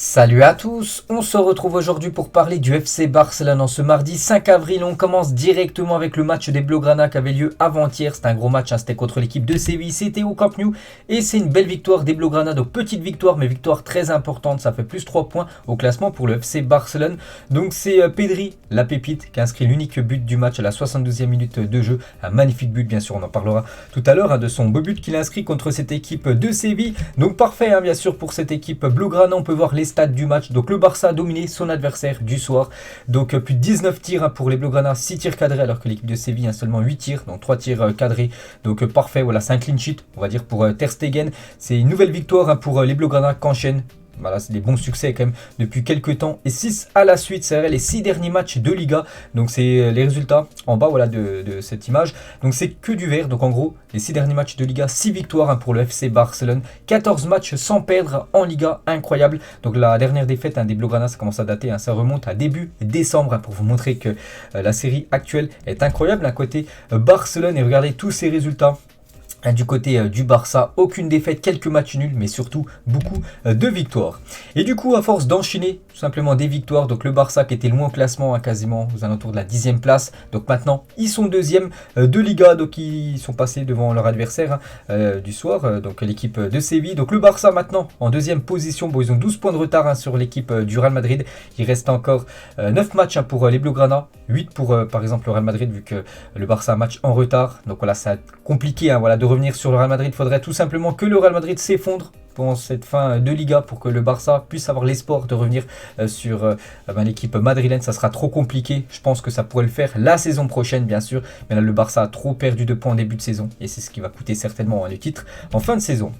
Salut à tous, on se retrouve aujourd'hui pour parler du FC Barcelone en ce mardi 5 avril. On commence directement avec le match des Blaugrana qui avait lieu avant-hier. C'était un gros match, c'était contre l'équipe de Séville, c'était au Camp Nou et c'est une belle victoire des Blaugrana. Donc petite victoire mais victoire très importante, ça fait plus 3 points au classement pour le FC Barcelone. Donc c'est Pedri, la pépite, qui a inscrit l'unique but du match à la 72e minute de jeu. Un magnifique but bien sûr, on en parlera tout à l'heure de son beau but qu'il a inscrit contre cette équipe de Séville. Donc parfait bien sûr pour cette équipe Blaugrana, on peut voir les stats du match. Donc le Barça a dominé son adversaire du soir. Donc plus de 19 tirs pour les Blaugrana, 6 tirs cadrés alors que l'équipe de Séville a seulement 8 tirs, donc 3 tirs cadrés. Donc parfait, voilà, c'est un clean sheet, on va dire pour Ter Stegen. C'est une nouvelle victoire pour les Blaugrana qu'enchaînent. Voilà, c'est des bons succès quand même depuis quelques temps. Et 6 à la suite, c'est vrai, les 6 derniers matchs de Liga. Donc c'est les résultats en bas voilà, de cette image. Donc c'est que du vert. Donc en gros, les 6 derniers matchs de Liga, 6 victoires pour le FC Barcelone. 14 matchs sans perdre en Liga, incroyable. Donc la dernière défaite des Blaugrana, ça commence à dater. Ça remonte à début décembre pour vous montrer que la série actuelle est incroyable. D'un côté Barcelone, et regardez tous ces résultats. Du côté du Barça, aucune défaite, quelques matchs nuls, mais surtout beaucoup de victoires. Et du coup, à force d'enchaîner tout simplement des victoires, donc le Barça qui était loin au classement, quasiment aux alentours de la 10e place, donc maintenant ils sont deuxième de Liga, donc ils sont passés devant leur adversaire du soir, donc l'équipe de Séville. Donc le Barça maintenant en deuxième position, bon ils ont 12 points de retard sur l'équipe du Real Madrid. Il reste encore 9 matchs pour les Blaugrana, 8 pour par exemple le Real Madrid vu que le Barça a un match en retard. Donc voilà, ça va être compliqué voilà, de revenir sur le Real Madrid. Il faudrait tout simplement que le Real Madrid s'effondre pendant cette fin de Liga pour que le Barça puisse avoir l'espoir de revenir sur l'équipe madrilène. Ça sera trop compliqué. Je pense que ça pourrait le faire la saison prochaine bien sûr. Mais là le Barça a trop perdu de points en début de saison et c'est ce qui va coûter certainement le titre en fin de saison.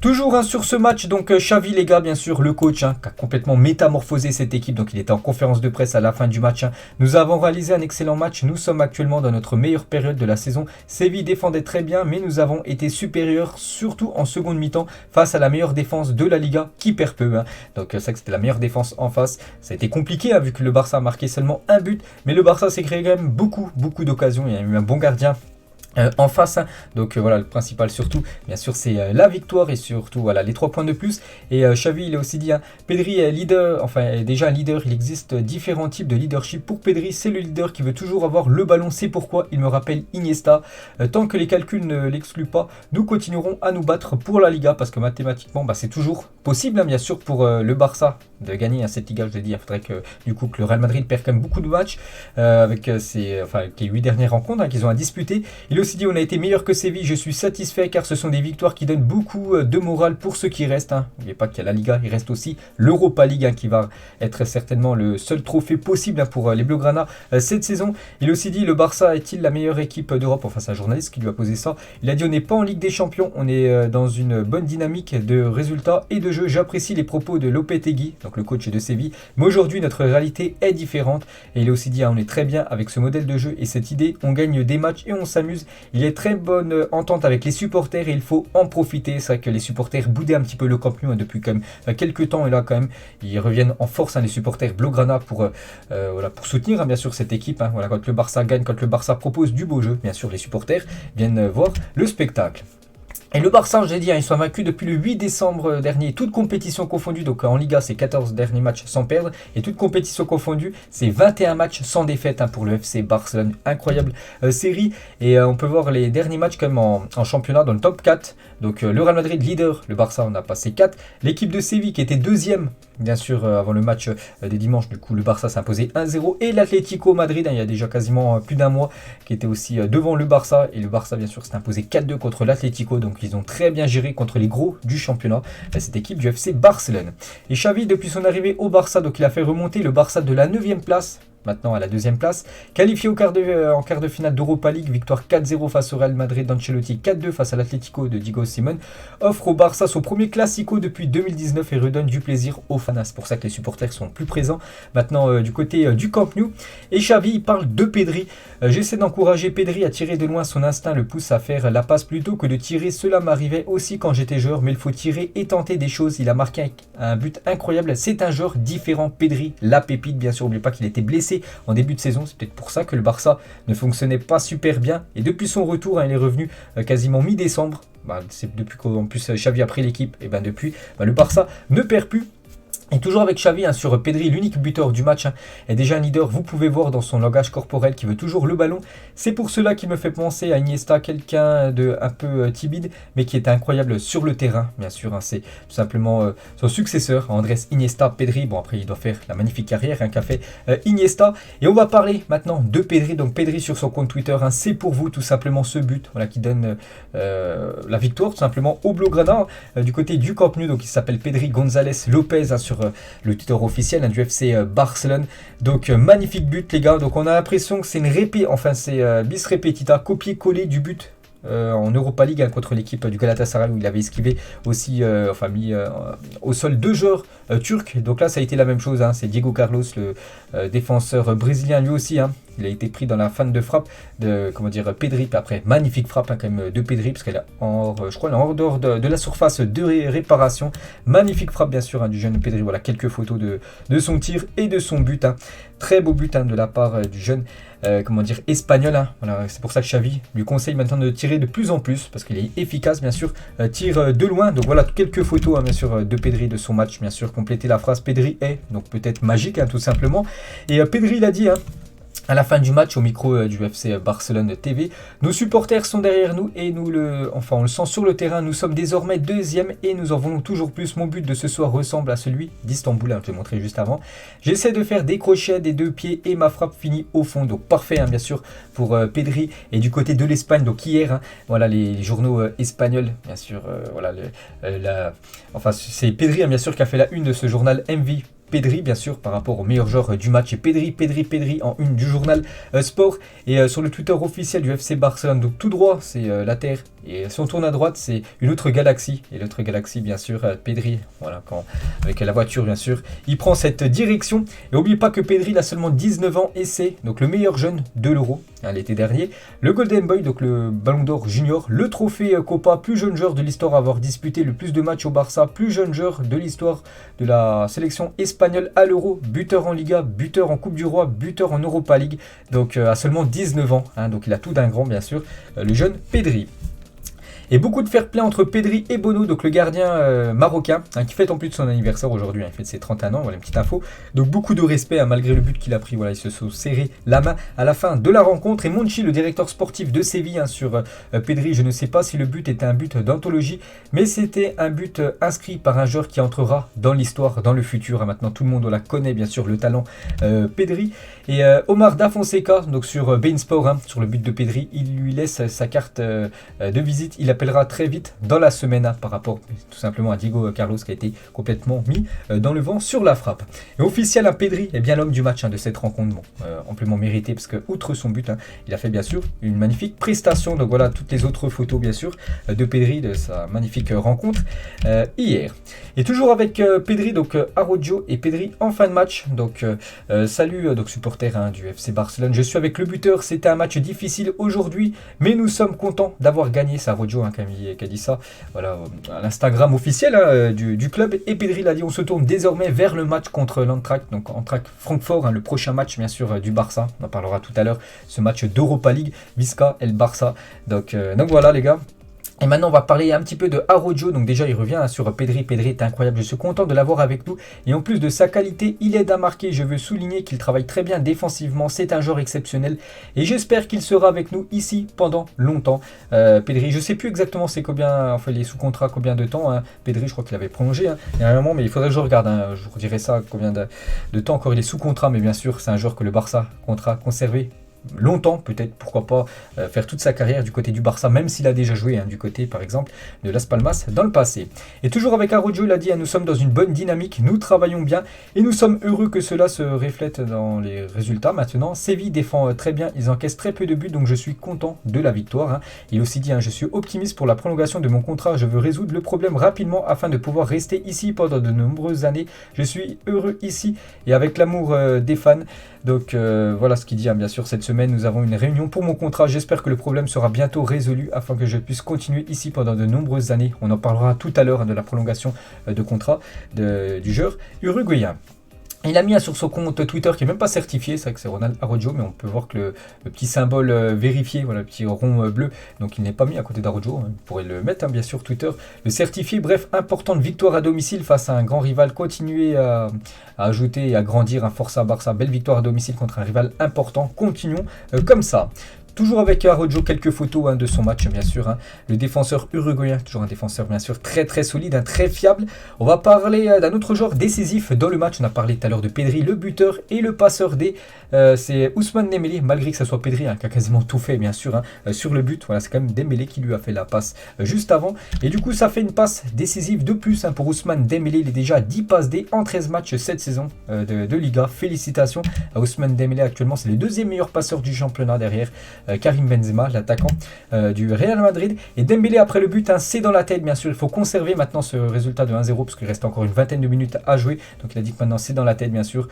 Toujours sur ce match, donc Xavi les gars, bien sûr, le coach qui a complètement métamorphosé cette équipe. Donc il était en conférence de presse à la fin du match. Nous avons réalisé un excellent match. Nous sommes actuellement dans notre meilleure période de la saison. Séville défendait très bien, mais nous avons été supérieurs, surtout en seconde mi-temps, face à la meilleure défense de la Liga, qui perd peu. Donc c'est que c'était la meilleure défense en face. Ça a été compliqué vu que le Barça a marqué seulement un but. Mais le Barça s'est créé quand même beaucoup d'occasions. Il y a eu un bon gardien en face, donc voilà, le principal surtout bien sûr c'est la victoire et surtout voilà les 3 points de plus. Et Xavi il a aussi dit Pedri est leader, enfin est déjà un leader. Il existe différents types de leadership. Pour Pedri c'est le leader qui veut toujours avoir le ballon, c'est pourquoi il me rappelle Iniesta. Tant que les calculs ne l'excluent pas, nous continuerons à nous battre pour la Liga, parce que mathématiquement c'est toujours possible bien sûr pour le Barça de gagner cette Liga. Je l'ai dit, il faudrait que du coup que le Real Madrid perd quand même beaucoup de matchs avec les 8 dernières rencontres qu'ils ont à disputer. Il a aussi dit on a été meilleur que Séville, je suis satisfait car ce sont des victoires qui donnent beaucoup de morale pour ceux qui restent. N'oubliez pas qu'il y a la Liga, il reste aussi l'Europa League qui va être certainement le seul trophée possible pour les Blaugrana cette saison. Il a aussi dit le Barça est-il la meilleure équipe d'Europe? Enfin c'est un journaliste qui lui a posé ça. Il a dit on n'est pas en Ligue des Champions, on est dans une bonne dynamique de résultats et de jeu. J'apprécie les propos de Lopetegui, donc le coach de Séville, mais aujourd'hui notre réalité est différente. Et il a aussi dit on est très bien avec ce modèle de jeu et cette idée, on gagne des matchs et on s'amuse. Il y a très bonne entente avec les supporters et il faut en profiter. C'est vrai que les supporters boudaient un petit peu le Camp Nou depuis quand même quelques temps, et là quand même ils reviennent en force les supporters Blaugrana pour soutenir bien sûr cette équipe. Voilà, quand le Barça gagne, quand le Barça propose du beau jeu, bien sûr les supporters viennent voir le spectacle. Et le Barça, j'ai dit, ils sont vaincus depuis le 8 décembre dernier, toute compétition confondue. Donc en Liga, c'est 14 derniers matchs sans perdre. Et toute compétition confondue, c'est 21 matchs sans défaite pour le FC Barcelone. Incroyable série. Et on peut voir les derniers matchs quand même en championnat dans le top 4. Donc le Real Madrid leader, le Barça on a passé 4. L'équipe de Séville qui était deuxième, bien sûr, avant le match des dimanches. Du coup, le Barça s'est imposé 1-0. Et l'Atlético Madrid, il y a déjà quasiment plus d'un mois, qui était aussi devant le Barça. Et le Barça, bien sûr, s'est imposé 4-2 contre l'Atlético. Donc ils ont très bien géré contre les gros du championnat, cette équipe du FC Barcelone. Et Xavi, depuis son arrivée au Barça, donc il a fait remonter le Barça de la 9e place maintenant à la 2e place, qualifié en quart de finale d'Europa League, victoire 4-0 face au Real Madrid d'Ancelotti, 4-2 face à l'Atlético de Diego Simón, offre au Barça son premier classico depuis 2019 et redonne du plaisir aux fans. C'est pour ça que les supporters sont plus présents maintenant du côté du Camp Nou. Et Xavi il parle de Pedri. J'essaie d'encourager Pedri à tirer de loin, son instinct le pousse à faire la passe plutôt que de tirer. Cela m'arrivait aussi quand j'étais joueur, mais il faut tirer et tenter des choses. Il a marqué un but incroyable. C'est un joueur différent, Pedri, la pépite. Bien sûr, n'oubliez pas qu'il était blessé en début de saison. C'est peut-être pour ça que le Barça ne fonctionnait pas super bien. Et depuis son retour, il est revenu quasiment mi-décembre. C'est depuis qu'en plus Xavi a pris l'équipe. Et depuis, le Barça ne perd plus. Et toujours avec Xavi sur Pedri, l'unique buteur du match, est déjà un leader, vous pouvez voir dans son langage corporel qui veut toujours le ballon. C'est pour cela qu'il me fait penser à Iniesta, quelqu'un de un peu timide, mais qui est incroyable sur le terrain, bien sûr. C'est tout simplement son successeur, Andrés Iniesta. Pedri, bon après il doit faire la magnifique carrière qu'a fait Iniesta. Et on va parler maintenant de Pedri, donc Pedri sur son compte Twitter, c'est pour vous tout simplement ce but voilà, qui donne la victoire tout simplement au Blaugrana du côté du Camp Nou, donc il s'appelle Pedri González Lopez sur le Twitter officiel du FC Barcelone. Donc magnifique but les gars, donc on a l'impression que c'est c'est bis repetita, copier-coller du but en Europa League contre l'équipe du Galatasaray où il avait esquivé aussi, mis au sol 2 joueurs turcs. Donc là ça a été la même chose, c'est Diego Carlos, le défenseur brésilien lui aussi. Il a été pris dans la fin de frappe de Pedri, puis après magnifique frappe quand même de Pedri parce qu'elle est je crois elle est en dehors de la surface de réparation. Magnifique frappe bien sûr du jeune Pedri. Voilà quelques photos de son tir et de son but. Très beau but de la part du jeune espagnol. Voilà, c'est pour ça que Xavi lui conseille maintenant de tirer de plus en plus parce qu'il est efficace bien sûr, tire de loin. Donc voilà quelques photos bien sûr de Pedri de son match bien sûr. Compléter la phrase Pedri est donc peut-être magique tout simplement. Et Pedri l'a dit à la fin du match au micro du FC Barcelone TV, nos supporters sont derrière nous et on le sent sur le terrain, nous sommes désormais deuxième et nous en voulons toujours plus. Mon but de ce soir ressemble à celui d'Istanbul, je l'ai montré juste avant. J'essaie de faire des crochets des 2 pieds et ma frappe finit au fond. Donc parfait bien sûr pour Pedri. Et du côté de l'Espagne, donc hier, voilà les journaux espagnols, bien sûr, c'est Pedri bien sûr qui a fait la une de ce journal MV. Pedri bien sûr par rapport au meilleur joueur du match et Pedri en une du journal Sport et sur le Twitter officiel du FC Barcelone. Donc tout droit c'est la terre et si on tourne à droite c'est une autre galaxie et l'autre galaxie bien sûr Pedri, voilà, avec la voiture bien sûr il prend cette direction. Et n'oubliez pas que Pedri il a seulement 19 ans et c'est donc le meilleur jeune de l'Euro l'été dernier, le Golden Boy, donc le Ballon d'Or Junior, le trophée Copa, plus jeune joueur de l'histoire à avoir disputé le plus de matchs au Barça, plus jeune joueur de l'histoire de la sélection espagnole à l'Euro, buteur en Liga, buteur en Coupe du Roi, buteur en Europa League, donc à seulement 19 ans, donc il a tout d'un grand bien sûr, le jeune Pedri. Et beaucoup de fair play entre Pedri et Bono, donc le gardien marocain, qui fête en plus de son anniversaire aujourd'hui, il fête ses 31 ans, voilà une petite info. Donc beaucoup de respect malgré le but qu'il a pris, voilà, ils se sont serrés la main à la fin de la rencontre. Et Monchi, le directeur sportif de Séville, sur Pedri, je ne sais pas si le but était un but d'anthologie, mais c'était un but inscrit par un joueur qui entrera dans l'histoire, dans le futur. Maintenant tout le monde la connaît bien sûr, le talent Pedri. Et Omar Da Fonseca, donc sur Bein Sport, sur le but de Pedri, il lui laisse sa carte de visite. Il appellera très vite dans la semaine par rapport tout simplement à Diego Carlos qui a été complètement mis dans le vent sur la frappe. Et officiel Pedri est bien l'homme du match de cette rencontre, amplement mérité parce que outre son but, il a fait bien sûr une magnifique prestation. Donc voilà toutes les autres photos bien sûr de Pedri de sa magnifique rencontre hier. Et toujours avec Pedri, donc Araujo et Pedri en fin de match. Donc salut donc supporter du FC Barcelone, je suis avec le buteur, c'était un match difficile aujourd'hui mais nous sommes contents d'avoir gagné. C'est Araujo qui a dit ça, voilà, à l'Instagram officiel du club. Et Pedri l'a dit, on se tourne désormais vers le match contre l'Eintracht, donc Eintracht Francfort, le prochain match bien sûr du Barça, on en parlera tout à l'heure, ce match d'Europa League, Visca et le Barça, donc voilà les gars. Et maintenant on va parler un petit peu de Araujo. Donc déjà il revient sur Pedri. Pedri est incroyable, je suis content de l'avoir avec nous. Et en plus de sa qualité, il aide à marquer. Je veux souligner qu'il travaille très bien défensivement. C'est un joueur exceptionnel. Et j'espère qu'il sera avec nous ici pendant longtemps. Pedri, je sais plus exactement c'est combien, enfin les sous-contrats, combien de temps. Pedri je crois qu'il avait prolongé il y a un moment, mais il faudrait que je regarde. Je vous dirai ça, combien de temps encore il est sous contrat. Mais bien sûr c'est un joueur que le Barça comptera conserver longtemps, peut-être, pourquoi pas faire toute sa carrière du côté du Barça, même s'il a déjà joué du côté par exemple de Las Palmas dans le passé. Et toujours avec Araujo, il a dit nous sommes dans une bonne dynamique, nous travaillons bien et nous sommes heureux que cela se reflète dans les résultats. Maintenant Séville défend très bien, ils encaissent très peu de buts, donc je suis content de la victoire. Il a aussi dit je suis optimiste pour la prolongation de mon contrat, je veux résoudre le problème rapidement afin de pouvoir rester ici pendant de nombreuses années. Je suis heureux ici et avec l'amour des fans. Donc voilà ce qu'il dit bien sûr. Cette semaine nous avons une réunion pour mon contrat, j'espère que le problème sera bientôt résolu afin que je puisse continuer ici pendant de nombreuses années. On en parlera tout à l'heure de la prolongation de contrat du joueur uruguayen. Il a mis sur son compte Twitter qui n'est même pas certifié, c'est vrai que c'est Ronald Araujo, mais on peut voir que le petit symbole vérifié, voilà, le petit rond bleu, donc il n'est pas mis à côté d'Araujo, hein, vous pourrez le mettre, hein, bien sûr, Twitter, le certifié. Bref, importante victoire à domicile face à un grand rival, continuez à ajouter et à grandir un Forza Barça, belle victoire à domicile contre un rival important, continuons comme ça. Toujours avec Araujo, quelques photos de son match, bien sûr. Le défenseur uruguayen, toujours un défenseur, bien sûr, très très solide, très fiable. On va parler d'un autre joueur décisif dans le match. On a parlé tout à l'heure de Pedri, le buteur et le passeur D. C'est Ousmane Dembélé, malgré que ce soit Pedri qui a quasiment tout fait, bien sûr, sur le but. Voilà, c'est quand même Dembélé qui lui a fait la passe juste avant. Et du coup, ça fait une passe décisive de plus pour Ousmane Dembélé. Il est déjà à 10 passes D en 13 matchs cette saison de Liga. Félicitations à Ousmane Dembélé. Actuellement, c'est le deuxième meilleur passeur du championnat derrière Karim Benzema, l'attaquant du Real Madrid. Et Dembélé, après le but, c'est dans la tête, bien sûr. Il faut conserver maintenant ce résultat de 1-0 parce qu'il reste encore une vingtaine de minutes à jouer. Donc il a dit que maintenant c'est dans la tête, bien sûr.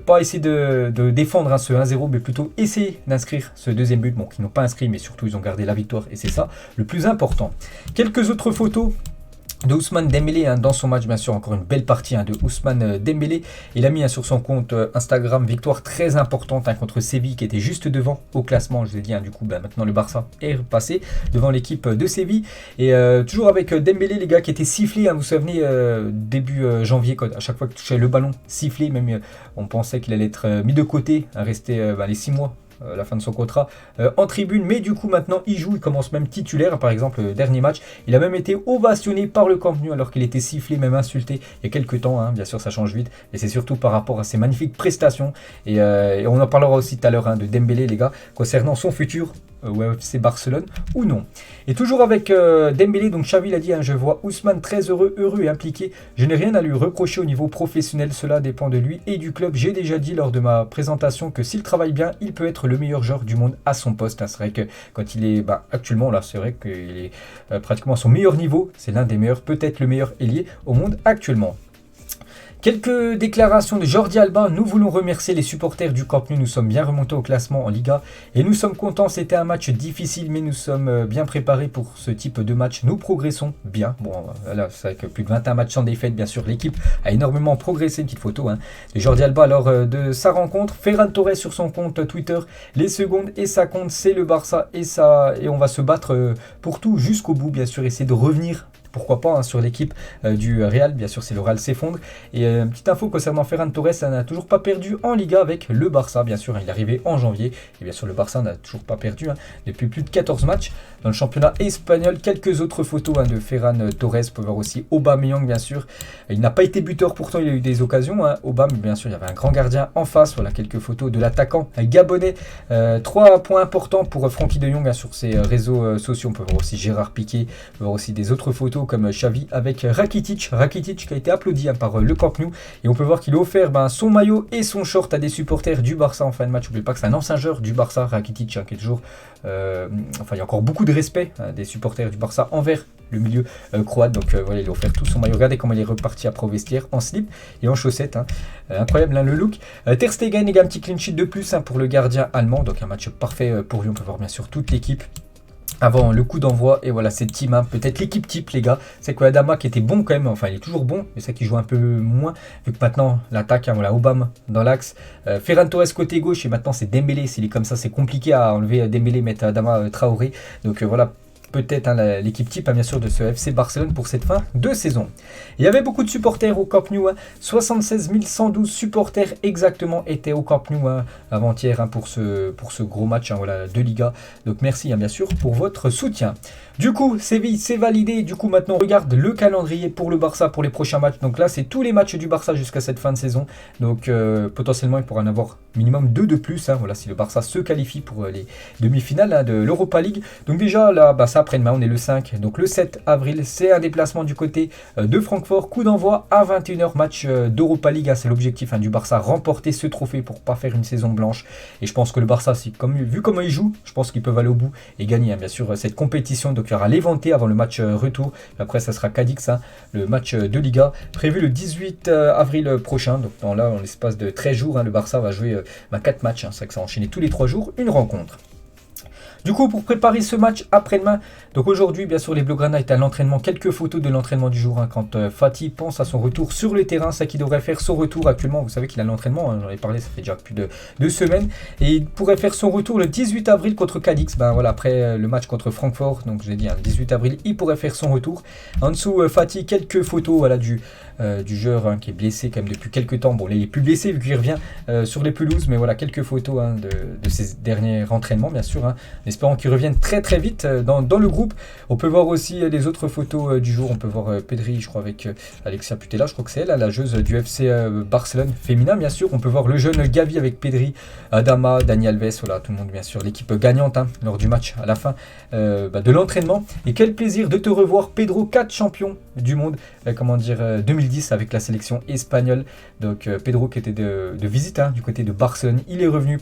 Pas essayer de défendre ce 1-0, mais plutôt essayer d'inscrire ce deuxième but. Bon, qu'ils n'ont pas inscrit, mais surtout ils ont gardé la victoire et c'est ça le plus important. Quelques autres photos de Ousmane Dembélé dans son match, bien sûr, encore une belle partie de Ousmane Dembélé. Il a mis sur son compte Instagram victoire très importante contre Séville qui était juste devant au classement. Je vous ai dit, du coup, maintenant le Barça est repassé devant l'équipe de Séville. Et toujours avec Dembélé, les gars, qui étaient sifflés, vous vous souvenez, début janvier, à chaque fois qu'il touchait le ballon, sifflé, même on pensait qu'il allait être mis de côté, rester les 6 mois. La fin de son contrat en tribune, mais du coup maintenant il joue, il commence même titulaire. Par exemple, le dernier match, il a même été ovationné par le Camp Nou alors qu'il était sifflé, même insulté il y a quelques temps, bien sûr ça change vite, et c'est surtout par rapport à ses magnifiques prestations et on en parlera aussi tout à l'heure de Dembélé, les gars, concernant son futur au FC Barcelone ou non. Et toujours avec Dembélé, donc Xavi l'a dit, je vois Ousmane très heureux et impliqué, je n'ai rien à lui reprocher au niveau professionnel, cela dépend de lui et du club. J'ai déjà dit lors de ma présentation que s'il travaille bien, il peut être le meilleur joueur du monde à son poste. C'est vrai que quand il est actuellement là, c'est vrai qu'il est pratiquement à son meilleur niveau, c'est l'un des meilleurs, peut-être le meilleur ailier au monde actuellement. Quelques déclarations de Jordi Alba. Nous voulons remercier les supporters du Camp Nou. Nous sommes bien remontés au classement en Liga et nous sommes contents. C'était un match difficile, mais nous sommes bien préparés pour ce type de match. Nous progressons bien. Bon, là, c'est vrai que plus de 21 matchs sans défaite. Bien sûr, l'équipe a énormément progressé. Une petite photo de Jordi Alba lors de sa rencontre. Ferran Torres sur son compte Twitter. Les secondes et ça compte, c'est le Barça et on va se battre pour tout jusqu'au bout. Bien sûr, essayer de revenir. Pourquoi pas sur l'équipe du Real, bien sûr, c'est le Real s'effondre. Et petite info concernant Ferran Torres, ça n'a toujours pas perdu en Liga avec le Barça, bien sûr, il est arrivé en janvier. Et bien sûr, le Barça n'a toujours pas perdu depuis plus de 14 matchs dans le championnat espagnol. Quelques autres photos de Ferran Torres, on peut voir aussi Aubameyang, bien sûr. Il n'a pas été buteur, pourtant il a eu des occasions. Aubameyang, bien sûr, il y avait un grand gardien en face. Voilà quelques photos de l'attaquant gabonais. 3 points importants pour Frenkie de Jong sur ses réseaux sociaux. On peut voir aussi Gérard Piqué, on peut voir aussi des autres photos comme Xavi avec Rakitic qui a été applaudi par le Camp Nou, et on peut voir qu'il a offert son maillot et son short à des supporters du Barça en fin de match. N'oubliez pas que c'est un ancien joueur du Barça, Rakitic, qui est toujours il y a encore beaucoup de respect des supporters du Barça envers le milieu croate. Donc voilà, il a offert tout son maillot. Regardez comment il est reparti après au vestiaire en slip et en chaussettes. Incroyable le look. Ter Stegen, il y a un petit clean sheet de plus pour le gardien allemand. Donc un match parfait pour lui. On peut voir bien sûr toute l'équipe avant le coup d'envoi, et voilà cette team, peut-être l'équipe type, les gars. C'est que Adama qui était bon quand même, enfin il est toujours bon, mais c'est qu'il joue un peu moins vu que maintenant l'attaque, voilà, Aubameyang dans l'axe, Ferran Torres côté gauche, et maintenant c'est Dembélé. S'il est comme ça, c'est compliqué à enlever Dembélé, mettre Adama Traoré. Donc voilà, peut-être l'équipe type bien sûr de ce FC Barcelone pour cette fin de saison. Il y avait beaucoup de supporters au Camp Nou, 76 112 supporters exactement étaient au Camp Nou avant-hier pour ce gros match voilà, de Liga. Donc merci bien sûr pour votre soutien. Du coup, Séville, c'est validé. Du coup, maintenant, on regarde le calendrier pour le Barça pour les prochains matchs. Donc là, c'est tous les matchs du Barça jusqu'à cette fin de saison. Donc potentiellement, il pourra en avoir minimum 2 de plus. Voilà, si le Barça se qualifie pour les demi-finales de l'Europa League. Donc déjà, là, ça après-demain, on est le 5. Donc le 7 avril, c'est un déplacement du côté de Francfort. Coup d'envoi à 21h, match d'Europa League. C'est l'objectif du Barça, remporter ce trophée pour pas faire une saison blanche. Et je pense que le Barça, vu comment il joue, je pense qu'ils peuvent aller au bout et gagner bien sûr cette compétition. Donc il y aura Levante avant le match retour. Après, ça sera Cadix, le match de Liga, prévu le 18 avril prochain. Donc en l'espace de 13 jours, le Barça va jouer 4 matchs. C'est vrai que ça va enchaîner tous les 3 jours une rencontre. Du coup, pour préparer ce match après-demain, donc aujourd'hui, bien sûr, les Blaugrana étaient à l'entraînement. Quelques photos de l'entraînement du jour, hein, quand Fatih pense à son retour sur le terrain, ça qui devrait faire son retour actuellement. Vous savez qu'il a l'entraînement, hein, j'en ai parlé, ça fait déjà plus de 2 semaines. Et il pourrait faire son retour le 18 avril contre Cadix. Ben voilà, après le match contre Francfort, donc j'ai dit, hein, le 18 avril, il pourrait faire son retour. En dessous, Fatih, quelques photos voilà, du joueur, hein, qui est blessé quand même depuis quelques temps. Bon, là, il est plus blessé vu qu'il revient sur les pelouses, mais voilà, quelques photos, hein, de ses derniers entraînements, bien sûr, hein, en espérant qu'il revienne très très vite dans le groupe. On peut voir aussi les autres photos du jour. On peut voir Pedri, je crois, avec Alexia Putella, je crois que c'est elle, la joueuse du FC Barcelone féminin, bien sûr. On peut voir le jeune Gavi avec Pedri, Adama, Dani Alves, voilà, tout le monde, bien sûr, l'équipe gagnante, hein, lors du match à la fin de l'entraînement. Et quel plaisir de te revoir, Pedro, 4 champions du monde, 2010 avec la sélection espagnole. Donc Pedro qui était de visite, hein, du côté de Barcelone, il est revenu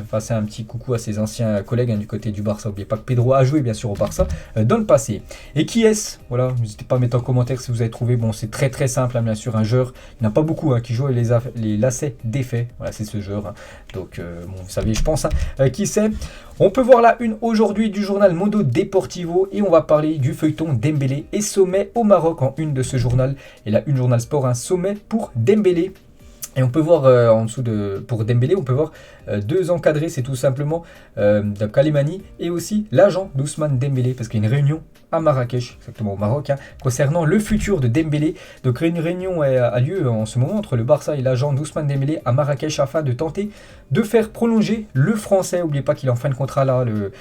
passer un petit coucou à ses anciens collègues, hein, du côté du Barça. N'oubliez pas que Pedro a joué bien sûr au Barça dans le passé. Et qui est-ce? Voilà, n'hésitez pas à mettre en commentaire si vous avez trouvé. Bon, c'est très très simple, hein, bien sûr, un joueur, il n'y en a pas beaucoup, hein, qui joue les lacets défaits. Voilà, c'est ce joueur, hein. Donc bon, vous savez, je pense, hein, qui c'est. On peut voir la une aujourd'hui du journal Mundo Deportivo et on va parler du feuilleton Dembélé et sommet au Maroc en une de ce journal. Et la une journal sport, un sommet pour Dembélé. Et on peut voir en dessous pour Dembélé, on peut voir 2 encadrés, c'est tout simplement Kalimani et aussi l'agent d'Ousmane Dembélé, parce qu'il y a une réunion à Marrakech, exactement au Maroc, hein, concernant le futur de Dembélé. Donc une réunion a lieu en ce moment entre le Barça et l'agent d'Ousmane Dembélé à Marrakech afin de tenter de faire prolonger le Français. N'oubliez pas qu'il est en fin de contrat là le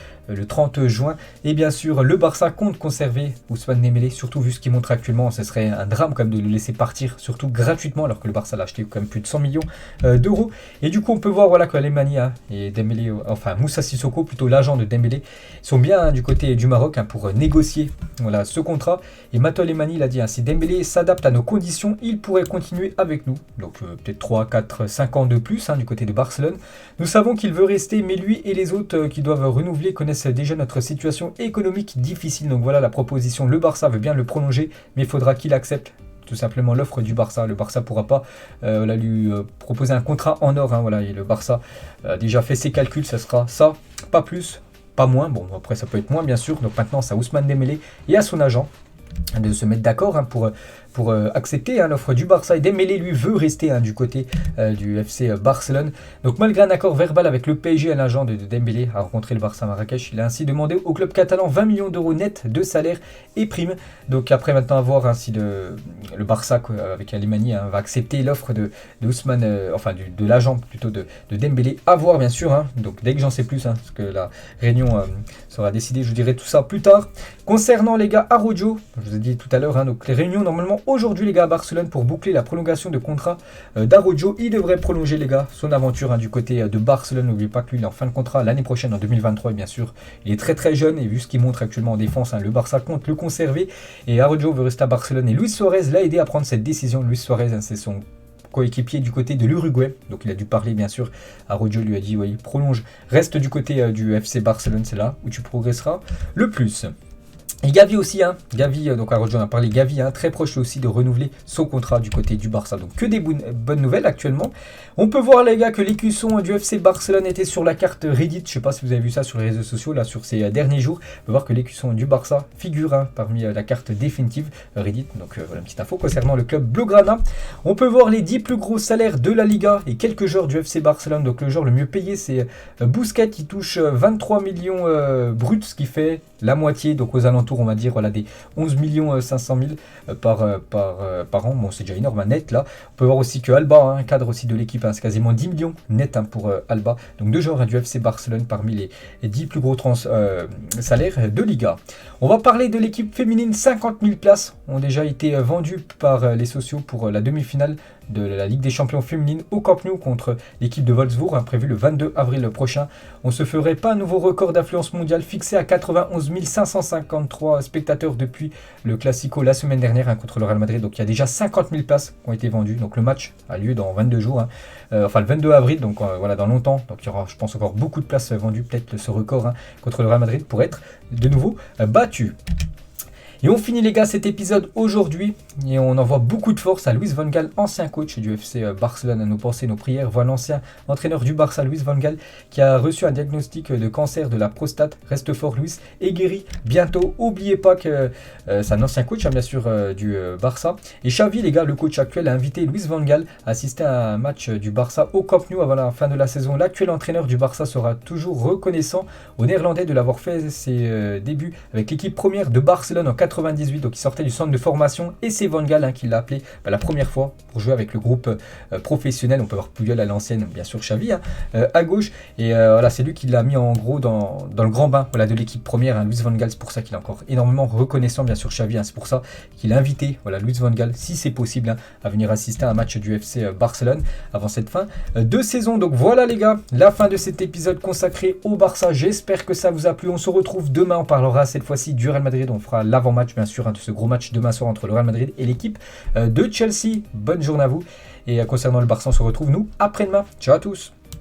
30 juin. Et bien sûr, le Barça compte conserver Ousmane Dembélé, surtout vu ce qu'il montre actuellement. Ce serait un drame quand même de le laisser partir, surtout gratuitement, alors que le Barça l'a acheté quand même plus de 100 millions d'euros. Et du coup, on peut voir voilà, que Alemany, hein, et Dembélé, enfin Moussa Sissoko, plutôt l'agent de Dembélé, sont bien, hein, du côté du Maroc, hein, pour négocier voilà, ce contrat. Et Matteo Alemany, il a dit, hein, si Dembélé s'adapte à nos conditions, il pourrait continuer avec nous. Donc peut-être 3, 4, 5 ans de plus, hein, du côté de Barcelone. Nous savons qu'il veut rester, mais lui et les autres qui doivent renouveler connaissent déjà notre situation économique difficile. Donc voilà la proposition. Le Barça veut bien le prolonger, mais il faudra qu'il accepte tout simplement l'offre du Barça. Le Barça ne pourra pas lui proposer un contrat en or, hein, voilà. Et le Barça a déjà fait ses calculs, ça sera ça, pas plus, pas moins. Bon, après ça peut être moins, bien sûr. Donc maintenant, c'est à Ousmane Dembélé et à son agent de se mettre d'accord, hein, pour accepter, hein, l'offre du Barça. Et Dembélé lui veut rester, hein, du côté du FC Barcelone. Donc malgré un accord verbal avec le PSG, l'agent de Dembélé a rencontré le Barça à Marrakech. Il a ainsi demandé au club catalan 20 millions d'euros net de salaire et primes. Donc après maintenant à voir, hein, si le Barça avec Alemany, hein, va accepter l'offre de Ousmane, enfin de l'agent plutôt de Dembélé. À voir bien sûr, hein. Donc dès que j'en sais plus, hein, parce que la réunion sera décidée, je vous dirai tout ça plus tard. Concernant les gars Araujo, je vous ai dit tout à l'heure, hein, donc les réunions normalement aujourd'hui les gars à Barcelone pour boucler la prolongation de contrat d'Araujo. Il devrait prolonger les gars son aventure, hein, du côté de Barcelone. N'oubliez pas que lui il est en fin de contrat l'année prochaine en 2023 et bien sûr il est très très jeune et vu ce qu'il montre actuellement en défense, hein, le Barça compte le conserver et Araujo veut rester à Barcelone et Luis Suarez l'a aidé à prendre cette décision. Luis Suarez, hein, c'est son coéquipier du côté de l'Uruguay, donc il a dû parler bien sûr. Araujo lui a dit oui, prolonge, reste du côté du FC Barcelone, c'est là où tu progresseras le plus. Et Gavi aussi, hein, donc Araujo en a parlé, Gavi, hein, très proche aussi de renouveler son contrat du côté du Barça. Donc que des bonnes nouvelles actuellement. On peut voir les gars que l'écusson du FC Barcelone était sur la carte Reddit. Je ne sais pas si vous avez vu ça sur les réseaux sociaux là sur ces derniers jours. On peut voir que l'écusson du Barça figure, hein, parmi la carte définitive Reddit. Donc voilà une petite info concernant le club Blaugrana. On peut voir les 10 plus gros salaires de la Liga et quelques joueurs du FC Barcelone. Donc le joueur le mieux payé c'est Busquets, qui touche 23 millions bruts, ce qui fait la moitié, donc aux alentours on va dire voilà, des 11 500 000 par an. Bon, c'est déjà énorme, net là. On peut voir aussi que Alba, hein, cadre aussi de l'équipe, hein, c'est quasiment 10 millions net, hein, pour Alba. Donc deux joueurs, hein, du FC Barcelone parmi les 10 plus gros salaires de Liga. On va parler de l'équipe féminine. 50 000 places ont déjà été vendues par les sociaux pour la demi-finale de la Ligue des Champions féminine au Camp Nou contre l'équipe de Wolfsburg, hein, prévu le 22 avril prochain. On se ferait pas un nouveau record d'affluence mondiale fixé à 91 553 spectateurs depuis le Classico la semaine dernière, hein, contre le Real Madrid. Donc il y a déjà 50 000 places qui ont été vendues. Donc le match a lieu dans 22 jours, hein, enfin le 22 avril, donc voilà, dans longtemps. Donc il y aura, je pense, encore beaucoup de places vendues. Peut-être ce record, hein, contre le Real Madrid pour être de nouveau battu. Et on finit les gars cet épisode aujourd'hui et on envoie beaucoup de force à Louis van Gaal, ancien coach du FC Barcelone. À nos pensées, nos prières. Voilà l'ancien entraîneur du Barça, Louis van Gaal, qui a reçu un diagnostic de cancer de la prostate. Reste fort Louis et guéri bientôt. N'oubliez pas que c'est un ancien coach bien sûr du Barça. Et Xavi les gars, le coach actuel, a invité Louis van Gaal à assister à un match du Barça au Camp Nou avant la fin de la saison. L'actuel entraîneur du Barça sera toujours reconnaissant aux Néerlandais de l'avoir fait ses débuts avec l'équipe première de Barcelone en 98, donc il sortait du centre de formation et c'est Van Gaal qui l'a appelé la première fois pour jouer avec le groupe professionnel. On peut voir Puyol à l'ancienne, bien sûr Xavi à gauche, et voilà, c'est lui qui l'a mis en gros dans le grand bain de l'équipe première, Louis van Gaal. C'est pour ça qu'il est encore énormément reconnaissant bien sûr Xavi, c'est pour ça qu'il a invité Louis van Gaal, si c'est possible, à venir assister à un match du FC Barcelone avant cette fin de saison. Donc voilà les gars, la fin de cet épisode consacré au Barça. J'espère que ça vous a plu. On se retrouve demain, on parlera cette fois-ci du Real Madrid. On fera l'avant-match bien sûr de ce gros match demain soir entre le Real Madrid et l'équipe de Chelsea. Bonne journée à vous. Et concernant le Barça, on se retrouve nous après-demain. Ciao à tous.